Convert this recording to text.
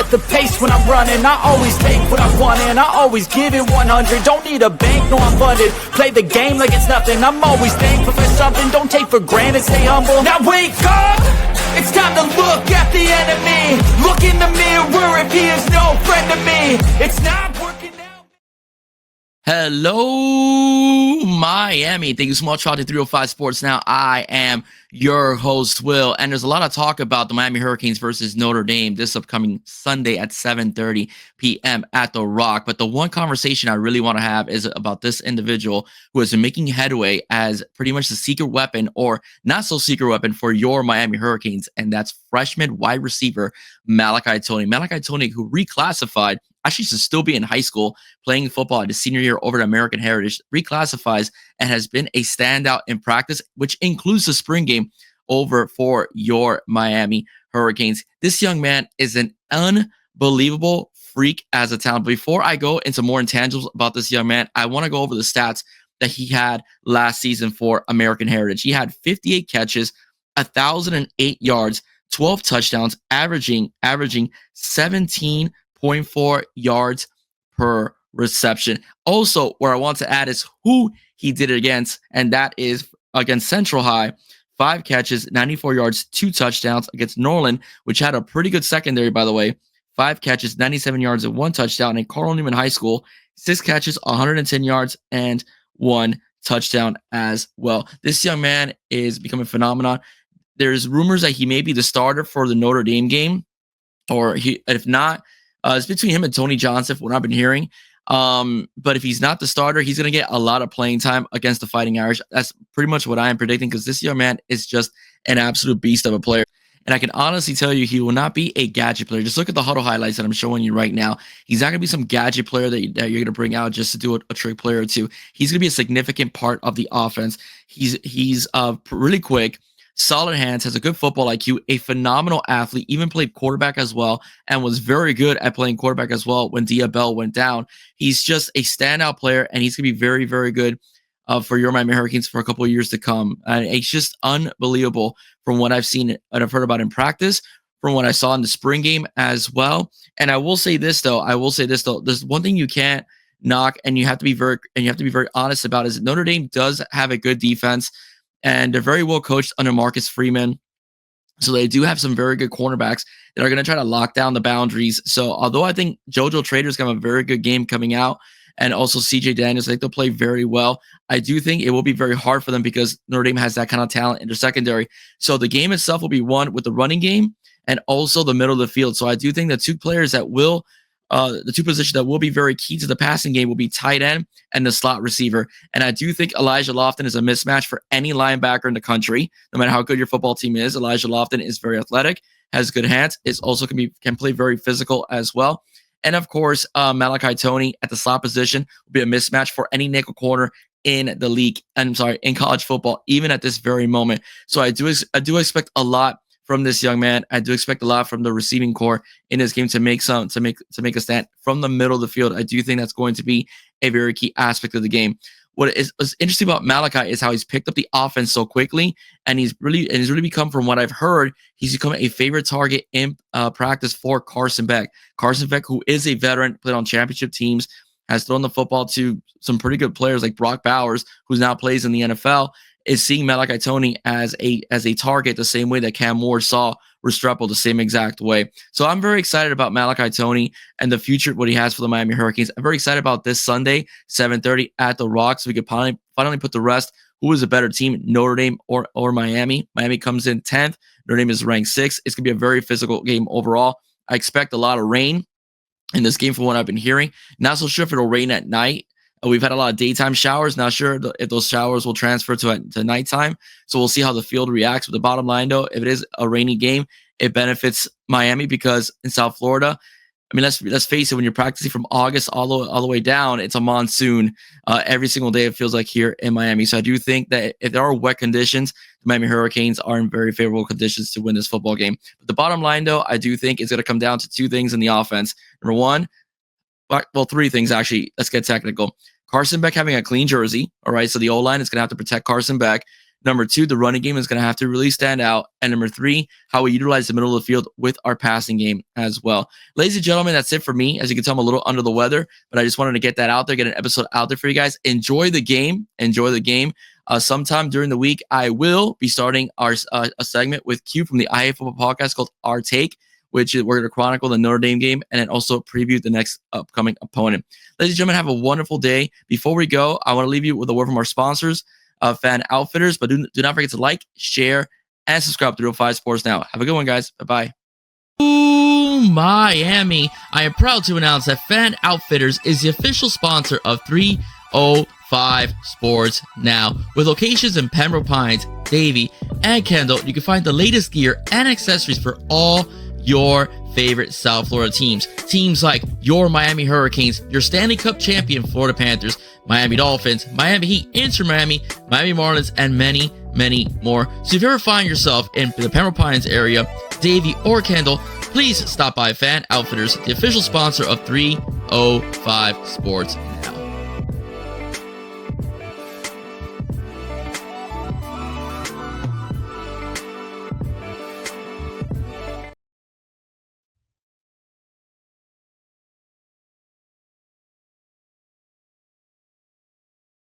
the pace when I'm running. I always take what I want and I always give it 100. Don't need a bank, no I'm funded. Play the game like it's nothing. I'm always thankful for something. Don't take for granted, stay humble. Now wake up! It's time to look at the enemy. Look in the mirror if he is no friend to me. It's not working out. Hello, Miami. Thank you so much for watching 305 Sports Now. I am your host, Will, and there's a lot of talk about the Miami Hurricanes versus Notre Dame this upcoming Sunday at 7:30 p.m. at The Rock. But the one conversation I really want to have is about this individual who has been making headway as pretty much the secret weapon, or not so secret weapon, for your Miami Hurricanes, and that's freshman wide receiver Malachi Tony. Malachi Tony, who reclassified, actually should still be in high school playing football at his senior year over at American Heritage, reclassifies and has been a standout in practice, which includes the spring game over for your Miami Hurricanes. This young man is an unbelievable freak as a talent. Before I go into more intangibles about this young man, I want to go over the stats that he had last season for American Heritage. He had 58 catches, 1,008 yards, 12 touchdowns, averaging 17.4 yards per reception. Also, where I want to add is who he did it against, and that is against Central High. 5 catches, 94 yards, 2 touchdowns against Norland, which had a pretty good secondary, by the way. 5 catches, 97 yards, and 1 touchdown. And Carl Newman High School, 6 catches, 110 yards, and 1 touchdown as well. This young man is becoming a phenomenon. There's rumors that he may be the starter for the Notre Dame game, or if not, it's between him and Tony Johnson, from what I've been hearing. But if he's not the starter, he's going to get a lot of playing time against the Fighting Irish. That's pretty much what I am predicting, because this young man is just an absolute beast of a player. And I can honestly tell you, he will not be a gadget player. Just look at the huddle highlights that I'm showing you right now. He's not going to be some gadget player that you're going to bring out just to do a trick player or two. He's going to be a significant part of the offense. He's really quick, solid hands, has a good football IQ, a phenomenal athlete, even played quarterback as well, and was very good at playing quarterback as well when Dia Bell went down. He's just a standout player, and he's going to be very, very good for your Miami Hurricanes for a couple of years to come. And it's just unbelievable from what I've seen and I've heard about in practice, from what I saw in the spring game as well. And I will say this though, there's one thing you can't knock, and you have to be very honest about, is Notre Dame does have a good defense, and they're very well coached under Marcus Freeman. So they do have some very good cornerbacks that are going to try to lock down the boundaries. So although I think JoJo Trader's got a very good game coming out, and also CJ Daniels, I think they'll play very well, I do think it will be very hard for them, because Notre Dame has that kind of talent in their secondary. So the game itself will be won with the running game and also the middle of the field. So I do think the two positions that will be very key to the passing game will be tight end and the slot receiver. And I do think Elijah Lofton is a mismatch for any linebacker in the country. No matter how good your football team is, Elijah Lofton is very athletic, has good hands, is also can play very physical as well. And of course, Malachi Tony at the slot position will be a mismatch for any nickel corner in the league. In college football, even at this very moment. So I do expect a lot from this young man. I do expect a lot from the receiving core in this game to make a stand from the middle of the field. I do think that's going to be a very key aspect of the game. What's interesting about Malachi is how he's picked up the offense so quickly, and he's really become, from what I've heard, he's become a favorite target in practice for Carson Beck. Carson Beck, who is a veteran, played on championship teams, has thrown the football to some pretty good players like Brock Bowers, who now plays in the NFL, is seeing Malachi Tony as a target the same way that Cam Moore saw Restrepo the same exact way. So I'm very excited about Malachi Tony and the future, what he has for the Miami Hurricanes. I'm very excited about this Sunday, 7:30 at The Rock, so we could finally put the rest. Who is a better team, Notre Dame or Miami? Miami comes in 10th. Notre Dame is ranked 6th. It's going to be a very physical game overall. I expect a lot of rain in this game from what I've been hearing. Not so sure if it'll rain at night. We've had a lot of daytime showers. Not sure if those showers will transfer to nighttime. So we'll see how the field reacts. But the bottom line, though, if it is a rainy game, it benefits Miami, because in South Florida, I mean, let's face it, when you're practicing from August all the way down, it's a monsoon every single day, it feels like, here in Miami. So I do think that if there are wet conditions, the Miami Hurricanes are in very favorable conditions to win this football game. But the bottom line, though, I do think it's going to come down to 2 things in the offense. Number one, well, 3 things, actually. Let's get technical. Carson Beck having a clean jersey. All right. So the O-line is going to have to protect Carson Beck. Number 2, the running game is going to have to really stand out. And number 3, how we utilize the middle of the field with our passing game as well. Ladies and gentlemen, that's it for me. As you can tell, I'm a little under the weather, but I just wanted to get that out there, get an episode out there for you guys. Enjoy the game. Enjoy the game. Sometime during the week, I will be starting a segment with Q from the IA Football Podcast called Our Take, which is we're going to chronicle the Notre Dame game and then also preview the next upcoming opponent. Ladies and gentlemen, have a wonderful day. Before we go, I want to leave you with a word from our sponsors, Fan Outfitters, but do not forget to like, share, and subscribe to Real 5 Sports Now. Have a good one, guys. Bye-bye. Ooh, Miami. I am proud to announce that Fan Outfitters is the official sponsor of 305 Sports Now. With locations in Pembroke Pines, Davie, and Kendall, you can find the latest gear and accessories for all your favorite South Florida teams. Teams like your Miami Hurricanes, your Stanley Cup champion Florida Panthers, Miami Dolphins, Miami Heat, Inter Miami, Miami Marlins, and many, many more. So if you ever find yourself in the Pembroke Pines area, Davie, or Kendall, please stop by Fan Outfitters, the official sponsor of 305 Sports Now.